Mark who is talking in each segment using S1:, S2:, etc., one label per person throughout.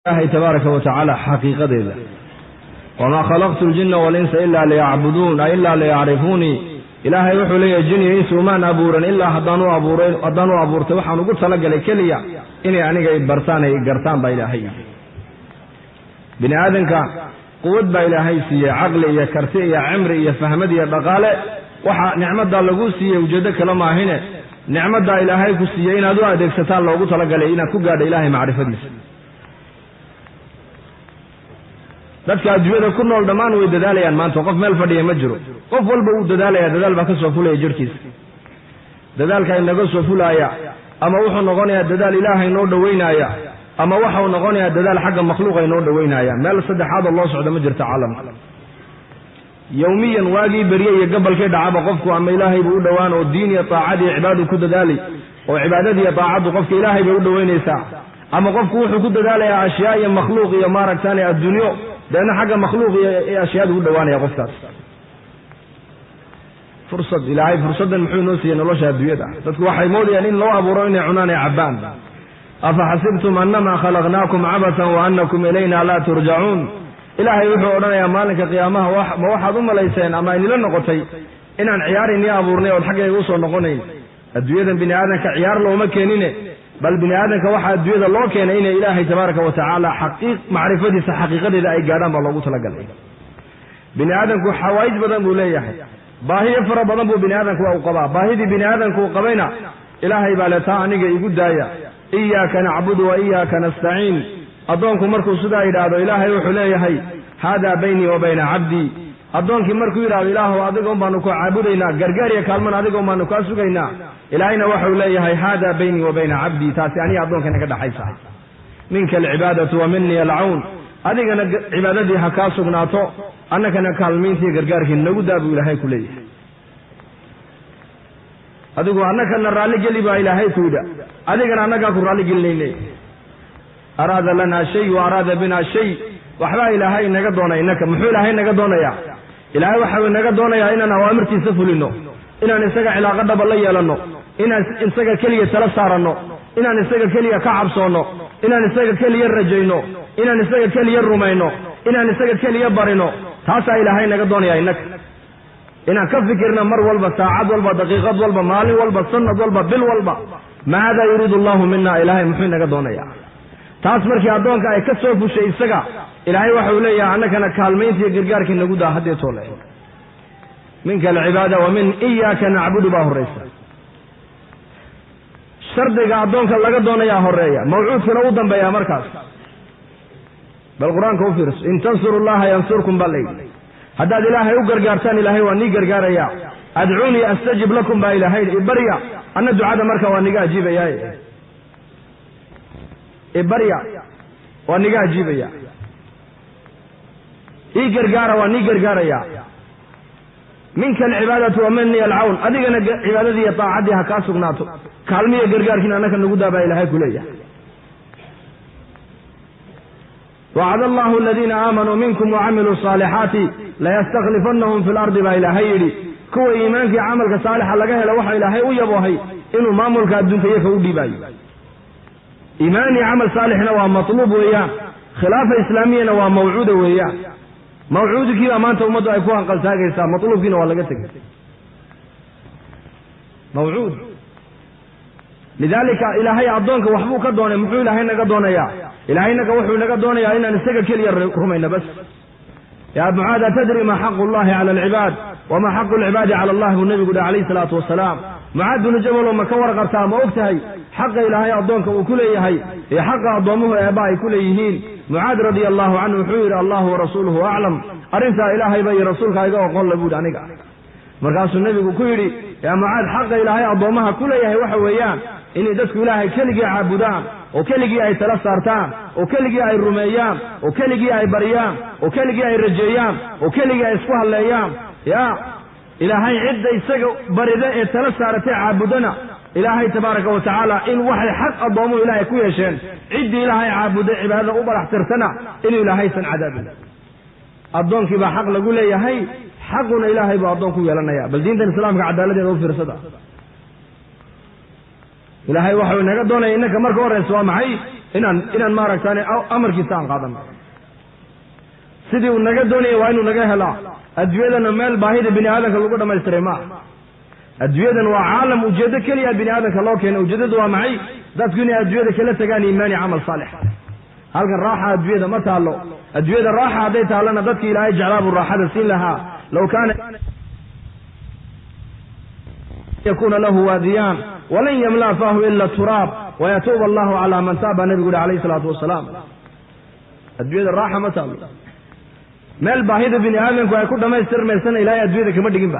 S1: الله تبارك وتعالى حقيقة ذلك وما خلقت الجن والإنس إلا ليعبدون إلا ليعرفوني إلهي وحو لي الجن إنس وما أبورا إلا حضانوا أبورت وحانو قلت لك لكليا إني أنيق إبرتان إقرتان بإلهي بني آدنك قوة بإلهي سي عقلي يا كرتي يا عمري يا فهمدي يا بقالة وحا نعمة دا لغوسي وجدك لما هنا نعمة دا إلهي كسي إنا دعا ديك ستان لو قلت لك لإنا كقاد إلهي معرفة ديس dadka adduunyada ku nool dhammaan way dadaalayaan maanta qof meel fadhiya ma jiro qof walba uu dadaalaya dadaal baa ka soo fulaya jirkiisa dadaalka inaga soo fulaya ama wuxuu noqonayaa dadaal ilaahay noo dhaweynaya ama waxa uu noqonayaa dadaal xagga makhluuqa noo dhaweynaya meel saddexaad oo loo socdo ma jirto caalamka yawmiyan waagi bariye iyo gabalkay dhacaba qofku ama ilaahay buu u dhawaan oo diin iyo taacad iyo cibaado ku dadaali oo cibaadada iyo taacadu qofka ilaahay bay u dhaweynaysaa ama qofku wuxuu ku dadaalayaa ashyaa iyo makhluuq iyo maaragtaan adduunyo لأن حاجة مخلوق أشياء تقول دواني يا قفتاس فرصة إلهي فرصة محيو نوسي أن الله شهد بيدا تتكوا حيمودي يعني لو أبو رويني عناني عبان أفحسبتم أنما خلقناكم عبثا وأنكم إلينا لا ترجعون إلهي يوحو أولانا يا مالك قيامها موحد ليسين أما إني لن نقطي إن عن عياري ني أبو رني والحاجة يوصل نقوني الدويدا بني آدم كعيار لو مكينين بل بني آدم كواحد الدويدا لو كان إن إلهي تبارك وتعالى حقيق معرفتي حقيقة إذا أي قادم بالله قلت لك بني آدم كو حوايج بدن بوليه باهي يفر بدن بو بني آدم كو أوقبا باهي دي بني آدم كو قبينا إلهي بالتا عنيق يقول دايا إياك نعبد وإياك نستعين أدونكم مركو سدا إلهي إلهي وحليه هذا بيني وبين عبدي أدونك مركو إلهي وأدقهم بانكو عبدنا قرقاريا كالمان أدقهم بانكو أسوكينا إلهينا وحليه هذا بيني وبين عبدي تاسعني أدونك نكدا حيثا منك العبادة ومني العون أدقنا عبادتي حكاسو بناتو أنك نكالمين في قرقارك نقود أبو إلهي كليه أدقوا أنك نرالي قلبا إلهي تودا أدقنا أنك أكو رالي قلني أراد لنا شيء وأراد بنا شيء وحبا إلهي نقدونا إنك محو إلهي نقدونا يا إلهي وحبا نقدونا يا إننا وأمرتي سفلنو إننا نساق علاقة بالله لنو إننا نساق كلية سلسارنو إننا نساق كلية كعبصونو إننا نساق كلية رجينو إننا نساق كلية رمينو إننا نساق كلية برينو تاسا إلهي نقدونا يا إنك إننا كفكرنا مر والبا ساعات والبا دقيقات والبا مالي والبا سنة والبا بل والبا ماذا يريد الله منا إلهي محو نقدونا يا taas markii adoonka ay ka soo fushay isaga ilaahay waxa uu leeyahay annagana kaalmeyntii gargaarkii nagu daa hadii toole minka al-ibada wa min iyyaka na'budu ba horeysa shardiga adoonka laga doonaya horeeya mawcuudkana u dambeeya markaas bal quraanka u fiirso in tansurullaha yansurkum balay haddaad ilaahay u gargaartaan ilaahay waa nii gargaaraya ad'uuni astajib lakum ba ilaahay ibariya anna ducada marka waa niga ajiibayaa إبريا ونجا جيبيا إيجرجارا ونيجرجارا يا منك العبادة ومني العون أدينا عبادتي طاعتها كاسقناتو كلمية جرجار كنا أنا كنقول دابا إلى هاي كلية وعد الله الذين آمنوا منكم وعملوا الصالحات لا يستخلفنهم في الأرض با إلى هيري كو إيمانك عملك صالح لقاه لوحى إلى هاي ويبوهي إنه ما ملك الدنيا يفودي باي إيماني عمل صالحنا ومطلوب وياه خلافة إسلامية وموعودة وياه موعود كذا ما أنت أمضوا يكون قل ساقيسا مطلوب فينا ولا قتك موعود لذلك إلهي عبدونك وحبوك الدوني محو إلهينا قدونا يا إلهينا وحو لقدونا يا إنا نستقى كل يرهمين بس يا ابن عادة تدري ما حق الله على العباد وما حق العباد على الله والنبي قد عليه الصلاة والسلام معاذ بن جبل وما كور قرطا ما أكتهي حق إلهي أضونك وكليهي حق أضومه أبائي كليهين معاذ رضي الله عنه حوير الله ورسوله أعلم أرنسى إلهي بي رسولك أيضا وقال لبود عنك مركز النبي كيري يا معاذ حق إلهي أضومها كليهي وحويان إني دسك إلهي كلقي عابدان وكلقي أي تلسارتان وكلقي أي رميان وكلقي أي بريان وكلقي أي رجيان وكلقي أي اسفوها الأيام يا إلهي عدة يسقوا برداء تلسارتي عابدنا إلهي تبارك وتعالى إن وحي حق أضومه إلهي كويشين عد إلهي عابد عبادة أبرح احترتنا إن إلهي سن عذابنا أضونك با حق لقول لي هاي حقنا إلهي با أضونك يلنا يا بل دين الإسلام كعدالة يغفر صدا إلهي وحي نقدونا إنك مركو رسوا معي inaan maaragtaane amarkiisa aan qaadan sidii uu naga doonaya waa inuu naga helaa adduunyadana meel baahida bini aadamka lagu dhamaystiray ma adduunyadan waa caalam ujeedo keliya bini aadamka loo keena ujeedadu waa maxay dadku inay adduunyada kala tagaan iimaan iyo camal saalix halkan raaxa adduunyada ma taalo adduunyada raaxa hadday taalana dadka ilaahay jeclaabu raaxada siin lahaa low kaana yakuna lahu waadiyaan walan yamla fahu ila turaab wayatuuba allahu calaa man taaba nabigu uri alayhi salaatu wasalaam adduunyada raaxa ma taalo meel baahida bini aadamku ay ku dhamaystirmaysana ilaahay adduunyada kama dhiginba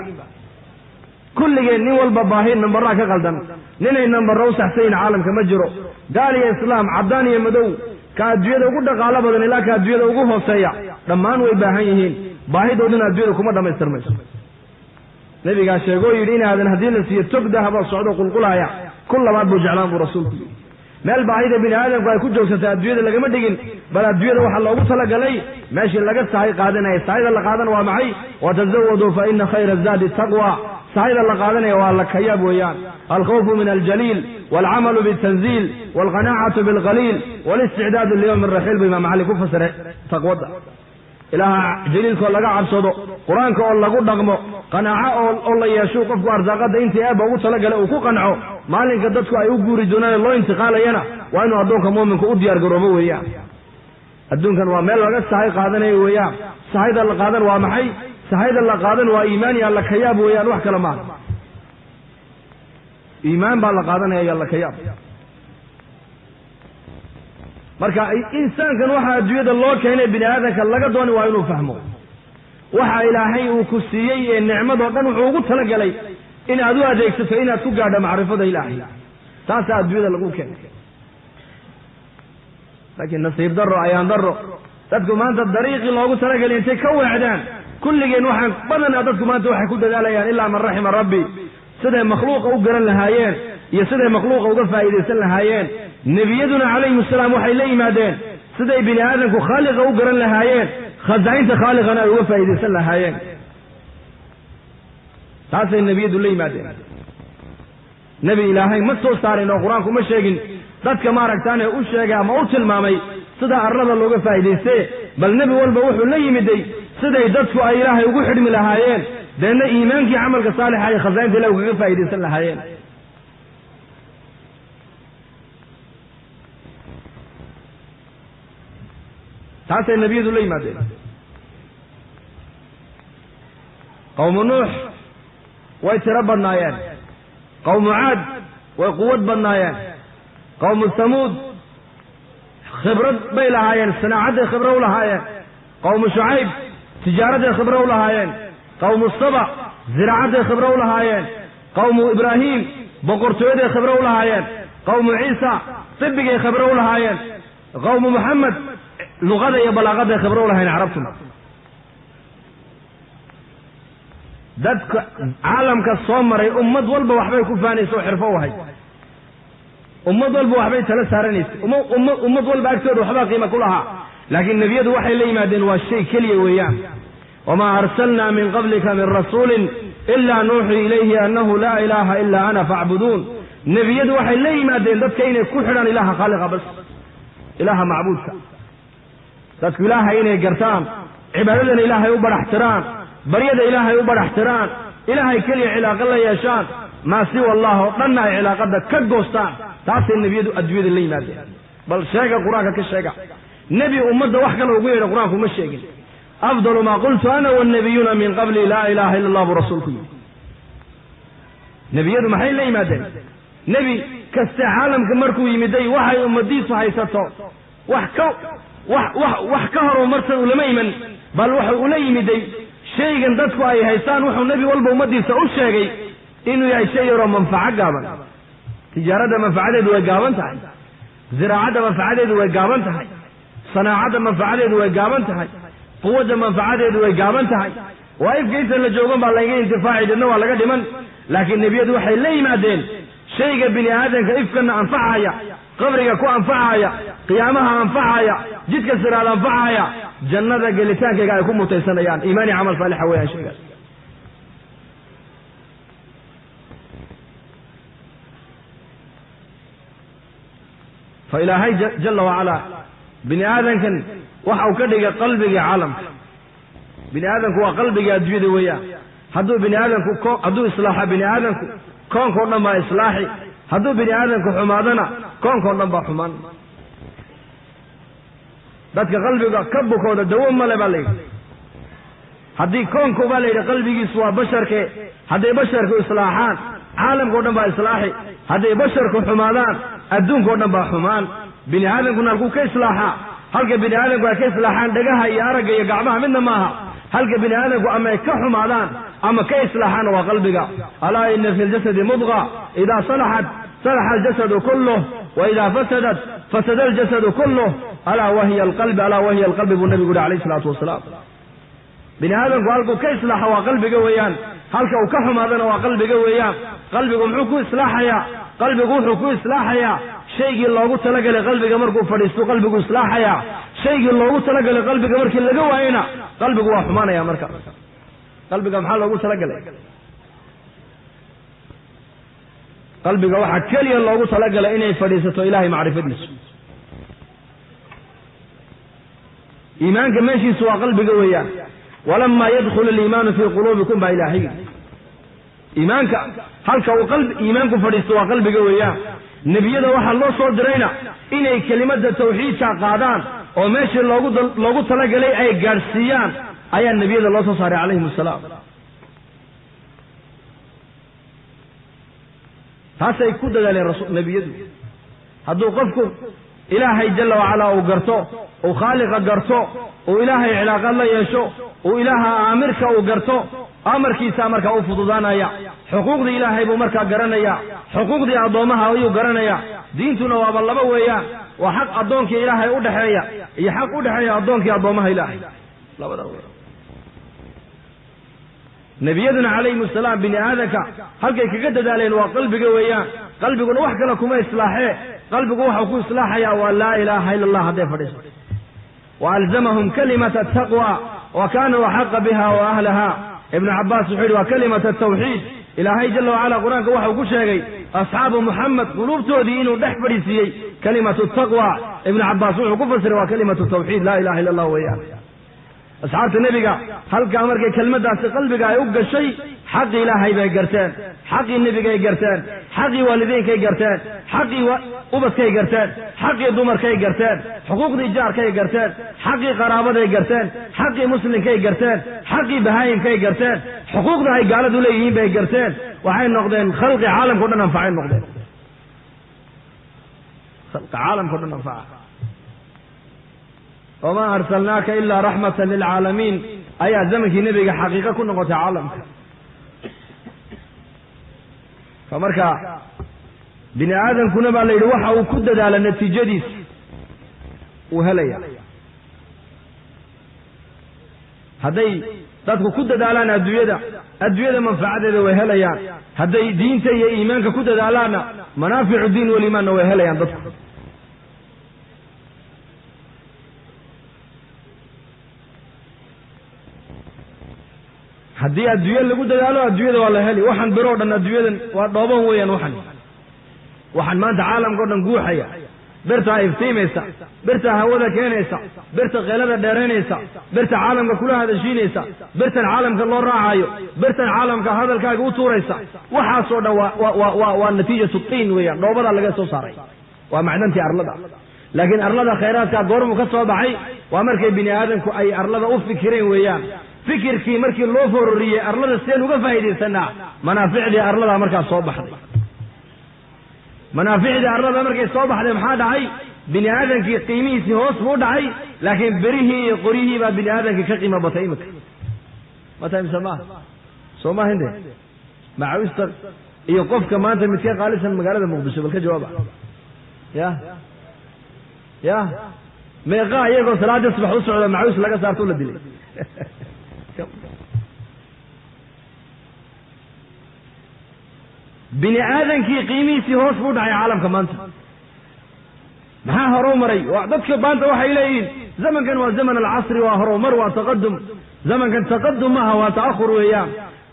S1: kulligeen nin walba baahi nambaraa ka qaldan ninay nambaro u saxsayin caalamka ma jiro gaal iyo islaam caddaan iyo madow ka adduunyada ugu dhaqaalo badan ilaa ka adduunyada ugu hooseeya dhammaan way baahan yihiin baahidoodana adduunyada kuma dhamaystirmayso nabigaa sheegoo yidhi inaadan haddii la siiyo tog dahaba socdo qulqulaaya kun labaad buu jeclaan buu rasuulku yidhi meel baahida bini aadamku ay ku joogsatay adduunyada lagama dhigin bal adduunyada waxaa loogu talagalay meeshii laga sahay qaadanaya sahayda la qaadan waa maxay watazawaduu fa ina khayra zaadi taqwa sahayda la qaadanaya waa la kayaab weeyaan alkhawfu min aljaliil waalcamalu bitanziil waalqanaacatu bilqaliil walisticdaadu liyowmi raxiil buu imaam cali ku fasiray taqwada ilaaha jaliilkoo laga cabsado qur-aanka oo lagu dhaqmo qanaaco oo la yeesho qofku arsaaqada intii eebba ugu talagalay uu ku qanco maalinka dadku ay u guuri doonaan loo intiqaalayana waa inuu addoonka muuminka u diyaar garoobo weeyaan adduunkan waa meel laga sahay qaadanayo weeyaan sahayda la qaadan waa maxay sahayda la qaadan waa iimaan iyo alla kayaab weeyaan wax kale maaha iimaan baa la qaadanaya iyo alla kayaab marka insaankan waxaa adduunyada loo keenay bini aadamka laga dooni waa inuu fahmo waxa ilaahay uu ku siiyey ee nicmadoo dhan wuxuu ugu talagalay inaad u adeegsato inaad ku gaadho macrifada ilaahay taasaa adduunyada lagu keenay laakiin nasiib darro ayaan darro dadku maanta dariiqii loogu talagalay intay ka weecdaan kulligeen waxaan badanaa dadku maanta waxay ku dadaalayaan ilaa man raxima rabbi siday makhluuqa u garan lahaayeen iyo siday makhluuqa uga faa'iidaysan lahaayeen nebiyaduna calayhim asalaam waxay la yimaadeen siday bini aadamku khaaliqa u garan lahaayeen khazaa'inta khaaliqana ay uga faa'iidaysan lahaayeen taasay nebiyadu la yimaadeen nebi ilaahay ma soo saarin oo qur-aanku ma sheegin dadka maaragtaane u sheegay ama u tilmaamay sida arlada looga faa'iidayste bal nebi walba wuxuu la yimiday siday dadku ay ilaahay ugu xidhmi lahaayeen deedna iimaankii camalka saalixa ay khazaa'inta ilahi ugaga faa'iidaysan lahaayeen taasay nebiyadu la yimaadeen qawmu nuux way tiro badnaayeen qawmu caad way quwad badnaayeen qawmu samuud khibrad bay lahaayeen sanaacadday khibro u lahaayeen qawmu shucayb tijaaraday khibro u lahaayeen qawmu saba ziraacadday khibro u lahaayeen qawmu ibraahiim boqortooyaday khibro u lahaayeen qawmu ciisa tibigay khibro u lahaayeen qawmu muxamed luqada iyo balaaqaday khibro u lahayn carabtuna dadka caalamka soo maray ummad walba waxbay ku faanaysa oo xirfo u ahay ummad walba waxbay tala saaranaysa ummad walba agtooda waxbaa qiima ku lahaa laakiin nebiyadu waxay la yimaadeen waa shay keliya weeyaan wamaa arsalnaa min qablika min rasuulin ilaa nuuxii ilayhi annahu laa ilaaha ilaa ana facbuduun nebiyadu waxay la yimaadeen dadka inay ku xidhaan ilaaha khaaliqa bas ilaaha macbuudka dadku ilaahay inay gartaan cibaadadana ilaahay u badhaxtiraan baryada ilaahay u badhaxtiraan ilaahay keliya cilaaqo la yeeshaan maa siwa allah oo dhanna ay cilaaqada ka goostaan taasay nebiyadu adduunyada la yimaadeen bal sheega qur-aanka ka sheega nebi ummadda wax kale ugu yeedha qur-aanku ma sheegin afdalu maa qultu ana wannabiyuuna min qabli laa ilaaha illa allah buu rasuulku yidhi nebiyadu maxay la yimaadeen nebi kaste caalamka markuu yimiday waxay ummadiisu haysato wax ka horumarsan ulama iman bal wuxuu ula yimiday shaygan dadku ay haystaan wuxuu nebi walba ummadiisa u sheegay inuu yahay shay yaroo manfaco gaaban tijaarada manfacadeedu way gaaban tahay ziraacadda manfacadeedu way gaaban tahay sanaacadda manfacadeedu way gaaban tahay quwadda manfacadeedu way gaaban tahay waa ifka inta la joogan baa laga intifaaci dadna waa laga dhiman laakiin nebiyadu waxay la yimaadeen shayga bini aadamka ifkana anfacaya qabriga ku anfacaya qiyaamaha anfacaya jidka siraad anfacaya jannada gelitaankayga ay ku mutaysanayaan iimaani camal saalixa weeyaan shaygaas فإلهي جل وعلا بني آدم كان وحاو كدغ قلبك عالم بني آدم هو قلبك أدويد ويا هدو بني آدم هدو إصلاح بني آدم كون كون ما إصلاحي هدو بني آدم حمادنا كون كون ما حمان dadka qalbiga ka bukooda dawo male balay hadii koonku balay qalbigiisu waa basharke hadii basharku islaaxaan caalamku dhan baa islaaxi hadii basharku xumaadaan adduunku dhan baa xumaan bini aadamkuna ku ka islaaxa halka bini aadamku ka islaaxaan dhagaha iyo aragga iyo gacmaha midna maaha halka bini aadamku ama ka xumaadaan ama ka islaaxaan waa qalbiga alaa inna fil jasadi mudgha idha salahat salaha al-jasadu kulluhu wa idha fasadat fasada al-jasadu kulluhu ألا وهي القلب ألا وهي القلب بالنبي قول عليه الصلاة والسلام بني آدم قالوا كإصلاح وقلب قويان هلك وكحم هذا وقلب قويان قلبكم حكو إصلاح يا قلبكم حكو إصلاح يا شيء الله قلت لك لقلبك مركو فريستو قلبك إصلاح يا شيء الله قلت لك لقلبك مركو اللي قوى هنا قلبك وحمانة يا مركب قلبك محل قلت لك قلبك واحد كلي الله قلت لك لإنه فريستو إلهي معرفة نسو إيمانك ماشي سوى قلبك وياه ولما يدخل الإيمان في قلوبكم بإلهي إيمانك هل كو قلب إيمانك فريد سوى قلبك وياه نبي الله وحى الله صور درينا إني كلمة التوحيد شاقادان وماشي لوغو طلق لي أي قرسيان أي النبي الله صلى الله عليه السلام هذا يكون دلالي الرسول نبي يدو هذا قفكم إلهي جل وعلا وقرته وخالق قرته وإلهي علاق الله يشو وإله آمرك وقرته أمرك سامرك وفضضانا يا حقوق دي إلهي بمركا قرنا يا حقوق دي أضومها ويو قرنا يا دينتنا واب الله بويا وحق أضونك إلهي أدحيا يحق أدحيا أضونك أضومها إلهي لا بد نبينا عليه السلام بني آدك هل كي كجدد عليه وقلبك وياه قلبك وحك لكم إصلاحه قلبك وحك إصلاحه يا ولا إله إلا الله هذا فريس وألزمهم كلمة التقوى وكانوا أحق بها وأهلها ابن عباس سحير وكلمة التوحيد إلهي جل وعلا قرآنك وحك شيء أصحاب محمد قلوب تودين ودح فريسي كلمة التقوى ابن عباس وحك وكلمة التوحيد لا إله إلا الله وياه أصحاب النبي هل كأمر كلمة داس قلبك يبقى الشيء حق إلهي بيقرتان حق النبي يقرتان حق والدين يقرتان حق أبس يقرتان حق دمر يقرتان حقوق الإيجار يقرتان حق قرابة يقرتان حق مسلم يقرتان حق بهايم يقرتان حقوق ده قالوا دوليين بيقرتان وحين نقدين خلق عالم كنا ننفعين نقدين خلق عالم كنا ننفعه وما أرسلناك إلا رحمة للعالمين أي زمك نبي حقيقة كنا قوة عالم فمركا بني آدم كنا بالله يروحه وكدد على النتيجة ديس وهليا هذي تدخل كدد على أدوية منفعة وهليا هذي دين تي إيمانك كدد على منافع الدين والإيمان وهليا تدخل haddii adduunya lagu dadaalo adduunyada waa la heli waxaan biroo dhan adduunyadan waa dhooban weeyaan waxaan maanta caalamka oo dhan guuxaya birta iftiimaysa birta hawada keenaysa birta qeylada dheeraynaysa birta caalamka kula hadashiinaysa birtan caalamka loo raacayo birtan caalamka hadalkaaga u tuuraysa waxaasoo dhan waa natiijatu tiin weeyaan dhoobada laga soo saaray waa macdantii arlada laakiin arlada khayraadka goormu ka soo baxay waa markay bini aadamku ay arlada u fikireen weeyaan fikirkii markii loo fororiyay arlada seen uga faa'iideysanaa manaaficdii arlada markaa soo baxday manaaficdii arlada markay soo baxday maxaa dhacay bini aadamkii qiimihiisii hoos buu dhacay laakiin berihii iyo qoryihii baa bini aadamkii ka qiimo batay imika mata imsama soo ma hinde macawista iyo qofka maanta midka qaalisan magaalada muqdisho bal ka jawaaba ya meeqa iyagoo salaada subax u socda macawis laga saarto la dilay bini aadankii qiimihiisii hoos buu dhacay caalamka maanta maxaa horumaray dadka maanta waxay leeyihiin zamankan waa zaman alcasri waa horumar waa taqadum zamankan taqadum maaha waa ta'akhur weeyaan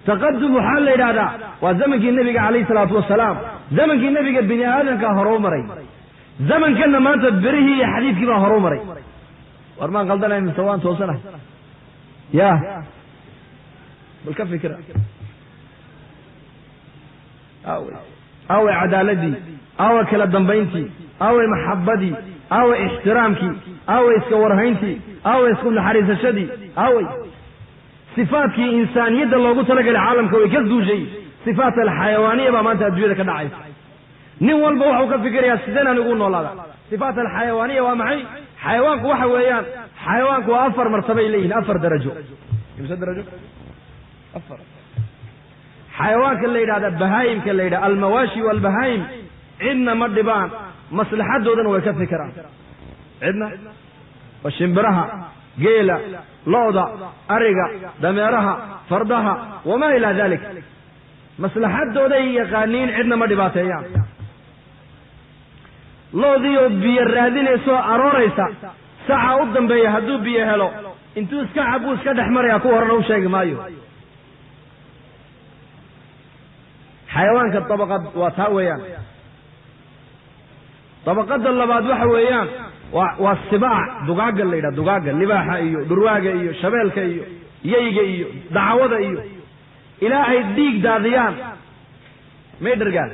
S1: taqadum waxaa la yidhahdaa waa zamankii nebiga calayhi salaatu wasalaam zamankii nebiga bini aadanka horumaray زمن كنا ما تبره حديث كذا هرومري ورمان قلدنا من سوان توصله يا بالكف كده أو عدالتي أو كلا دنبينتي أو محبتي أو احترامكي أو اسكورهينتي أو اسكون حريص الشدي أو صفاتك إنسانية الله قلت لك العالم كوي كذو شيء صفات الحيوانية ما أنت أدوية كده عايز نول بوح وكفكر يا سيدنا نقول والله صفات الحيوانية ومعي حيوانك وحويان حيوانك وأفر مرتبة إليه أفر درجة كم درجة أفر حيوانك اللي هذا البهايم كاللي هذا المواشي والبهايم عندنا مردبان مصلحات دودن وكفكرة عندنا والشمبرها جيلة لوضة أرقة دميرها فردها وما إلى ذلك مصلحات دودن يقانين عندنا مردبات أيام لوضي بيرادين يسوى أروريسا ساعة قدام بيهدو بيهلو انتو اسكا عبو اسكا دحمر ياكو ورنو شيء مايو حيوان كالطبقة واتاويان طبقة اللباد وحويان والسباع دقاق اللي دا دقاق اللباحة ايو درواق ايو شبالك ايو ييق ايو دعوض ايو الهي الديق داذيان ما يدرقال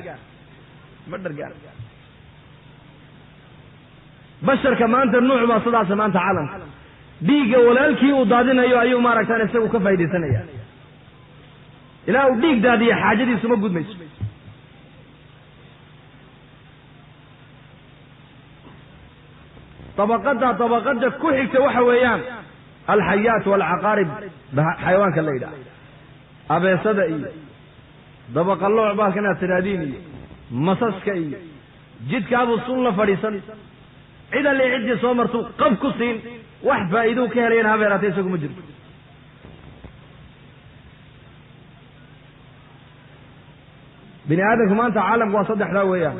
S1: بشر كمان النوع ما صدع سمان تعلم ديق ولالكي ودادين ايو ماركتان يسوي كفايدي سنة إلا وديك دادي حاجة دي سمو قد ميش طبقات كل حكة وحويان الحيات والعقارب حيوان كالليلة أبي صدقي طبق الله عباك أنا تناديني مصصكي جد كابو الصلة فريسا إذا اللي عدي صومرتو قف كسين وحفا إذو كهرين هابي راتيسك مجرد بني آدم كمان تعالم وصدح له وياه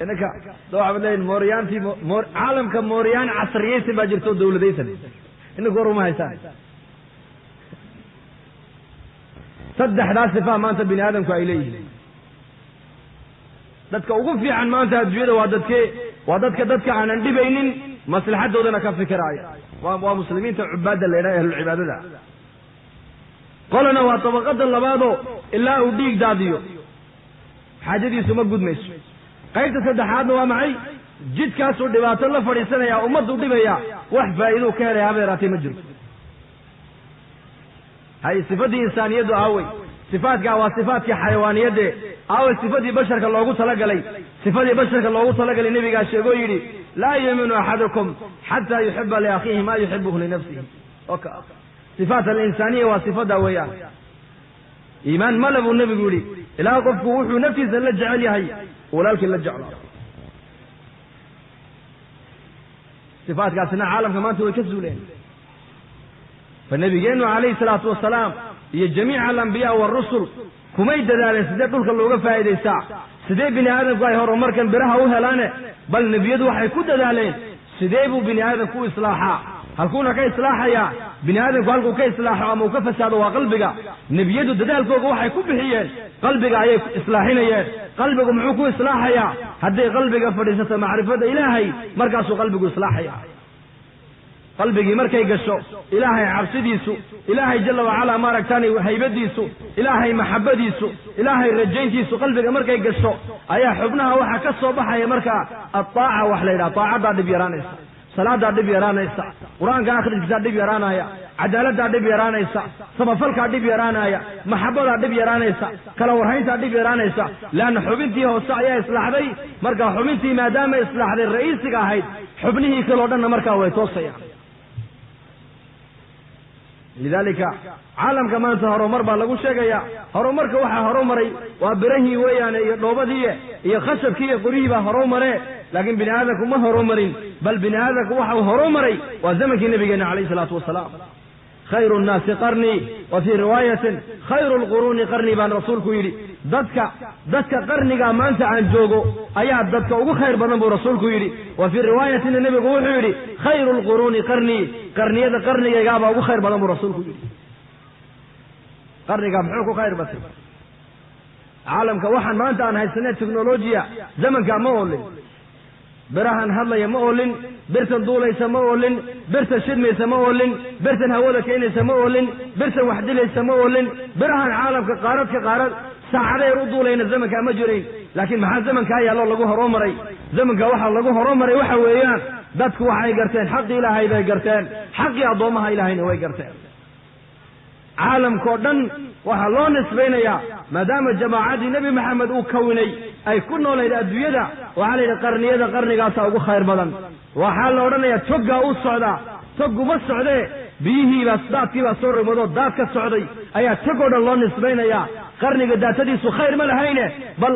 S1: إنك دوع بالليل موريان في عالم كموريان عصرية ما جرتوا الدولة ديسا إنك وروا ما يسان صدح لا صفة ما أنت بني آدم كإليه دتك وقفي عن ما أنت أجويده ودتك عن عندي بينين مصلحة دودنا كفكر ومسلمين تعباد اللي أهل العبادة لا قالنا وطبقات اللبادو إلا أوديك داديو حاجة دي سمك قد ميش قيلت سدحادنا ومعي جد كاسو دبات الله فريسنا يا أمد ودبيا وحفا إذو كان يا بيراتي مجرد هاي صفة دي إنسانية دو آوي صفات قاوة صفات حيوانية دي آوي صفة دي بشر كالله طلق لي صفة دي بشر كالله طلق لي نبي قاش يقول لا يؤمن أحدكم حتى يحب لأخيه ما يحبه لنفسه أوكي صفات الإنسانية وصفات وياه إيمان ملب النبي يقولي إلا قفك وحو نفسي سنلجع لي ولكن لجع الله صفات قاسنا عالم كمان توكسوا لين فالنبي جينه عليه الصلاة والسلام هي جميع الأنبياء والرسل كميد ذلك سيدي قلت اللوغة فائدة ساعة سيدي بني آدم قاي هورو مركن برها وهلانة بل نبيده وحي كود ذلك سيدي بني آدم كو إصلاحا هل كونا كإصلاحا يا بني آدم قالكو كإصلاحا ومو كفساد وقلبك نبيده دلالك وحي كبحيين قلبك عيك إصلاحين قلبك معوكو إصلاحا يا هدي قلبك فريسة معرفة إلهي مركاسو قلبك إصلاحا يا قلبك مركي قشو إلهي عبسديسو إلهي جل وعلا ماركتاني وحيبديسو إلهي محبديسو إلهي رجينتيسو قلبك مركي قشو أيا حبناها وحكسو بحا يا مركا الطاعة وحليلا طاعة دا دبيرانيسا صلاة دا دبيرانيسا قرآن كان آخر الكتاب دبيرانايا عدالة دا دبيرانيسا صبفلك دبيرانايا محبة دا دبيرانيسا كلاورهين دا دبيرانيسا لأن حبنتي هو السعيا إصلاح دي مركا حبنتي ما دام إصلاح دي الرئيس هيد حبنه كالودن مركا ويتوصيا لذلك عالم كمان هرو مربا لغو شيغيا هرو مركا waxa horo maray waa birahi weeyaan iyo dhoobadii iyo khasabkii qoriiba horo maray laakiin binaadamku ma horo marin bal binaadamku waxa horo maray waa zamankii nabigeena kaleey salaatu wasalaam خير الناس قرني وفي رواية خير القرون قرني بان رسولك يري ددك قرنيغا مانتا عن جوغو ايا ددك ugu خير بدن بو رسولك يري وفي رواية النبي wuxuu yiri خير القرون قرني قرنيدا قرنيغا با ugu خير بدن بو رسولك يري قرنيغا muxuu ku خير bas caalamka waxaan maanta aan haysanay teknolojiya zamankaa ma oolin birahan hadlaya ma oolin birtan duulaysa ma oolin birtan shidmaysa ma oolin birtan hawada keenaysa ma oolin birtan wax dilaysa ma oolin birahan caalamka qaaradka qaarad saacadayr u duulayna zamankaa ma jirayn laakiin maxaa zamankaa yaallo lagu horumaray zamanka waxaa lagu horumaray waxa weeyaan dadku waxay garteen xaqii ilaahay bay garteen xaqii addoomaha ilaahayna way garteen caalamkao dhan waxaa loo nisbaynayaa maadaama jamaacadii nebi maxamed uu kawinay ay ku noolayd adduunyada waxaa la yidhi qarniyada qarnigaasaa ugu khayr badan waxaa la odhanayaa toggaa u socdaa togguma socdee biyihiibaa daadkiibaa soo rogmadoo daad ka socday ayaa tog oo dhan loo nisbaynayaa qarniga daatadiisu khayr ma lahayne bal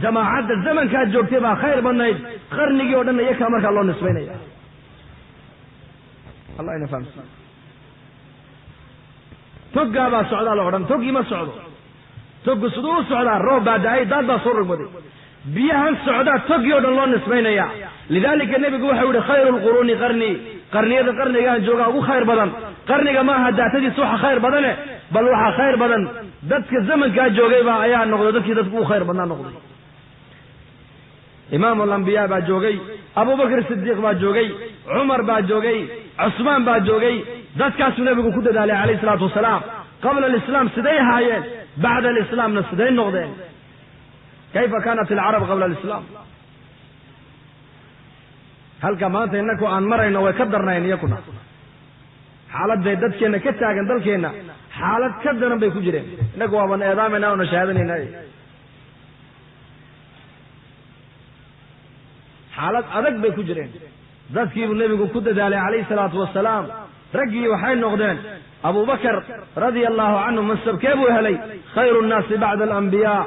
S1: jamaacadda zamankaa joogtay baa khayr badnayd qarnigii o dhan iyakaa markaa loo nisbaynaya allah ina fahamsi toggaa baa socdaa la odhan toggii ma socdo toggu siduu u socdaa roob baa da-ay daad baa soo rogmaday biyahan socdaa toggii o dhan loo nisbaynaya lidaalika nebigu waxau yihi khayru lquruuni qarnii qarniyada qarnigaan joogaa ugu khayr badan qarniga ma aha daatadiisa waxa khayr badane bal waxaa khayr badan dadka zamankaa joogaybaa ayaa noqday dadkii dadku u khayr badnaa noqday imaamu alambiyaa baa joogay abubakr sidiiq baa joogay cumar baa joogay cusmaan baa joogay dadkaasuu nebigu ku dadaalay calayhi salaatu wasalaam qabla alislaam siday ahaayeen bacda alislaamna siday noqdeen kayfa kaanat alcarab qabla alislaam halka maanta innaku aan marayno way ka darnayn iyakuna xaaladday dadkeenna ka taagan dalkeenna xaalad ka daran bay ku jireen innagu waaban eedaamayna oona shahaadanayna xaalad adag bay ku jireen dadkiibuu nebigu ku dadaalay calayhi salaatu wasalaam raggii waxay noqdeen abubakar radia allahu canhu mansabkee buu helay khayru nnaasi bacda alambiyaa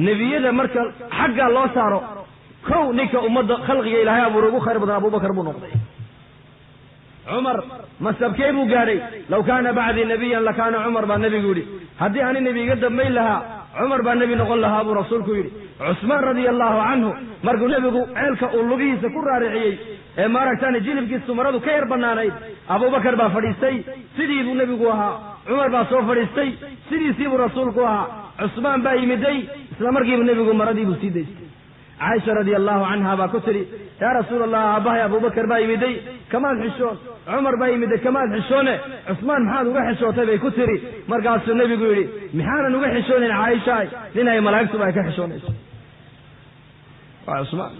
S1: nebiyada marka xaggaa loo saaro kow ninka ummadda khalqiga ilaahay abuuray ugu khayr badan abubakar buu noqday cumar mansabkee buu gaadhay law kaana bacdii nebiyan lakaana cumar baa nebigu yidhi haddii ani nebi iga dambayn lahaa cumar baa nebi noqon lahaa buu rasuulku yidhi cusmaan radia allahu canhu markuu nebigu ceelka uu lugihiisa ku raariciyey ee maaragtaani jilibkiisu maradu ka yar bannaanayd abubakar baa fadhiistay sidii buu nebigu ahaa cumar baa soo fadhiistay sidiisii buu rasuulku ahaa cusmaan baa yimiday isla markiibu nebigu maradiibuu sii daystay caaisha radia allahu canha baa ku tidhi yaa rasuul allah aabbahay abubakar baa yimiday kamaad xishoon cumar baa yimiday kamaad xishoone cusmaan maxaad uga xishootay bay ku tidhi markaasuu nebigu yidhi maxaanan uga xishoonayn caaishaay ninay malaa'igtuba ay ka xishoonayso waa cusmaan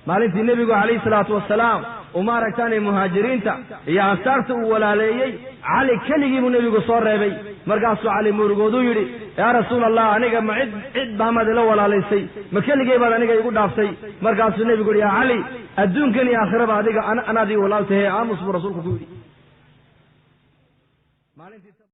S1: maalintii nebigu calayhi salaatu wasalaam uu maaragtaanay muhaajiriinta iyo ansaarta uu walaaleeyey cali keligii buu nebigu soo reebay markaasuu cali murugooduu yidhi yaa rasuul allah aniga ma cid baamaad ila walaalaysay ma keligay baad aniga igu dhaaftay markaasuu nebigu yidhi yaa cali adduunkan iyo aakhiraba adiga anaad ii walaaltahe aamus buu rasuulku ku yidhi.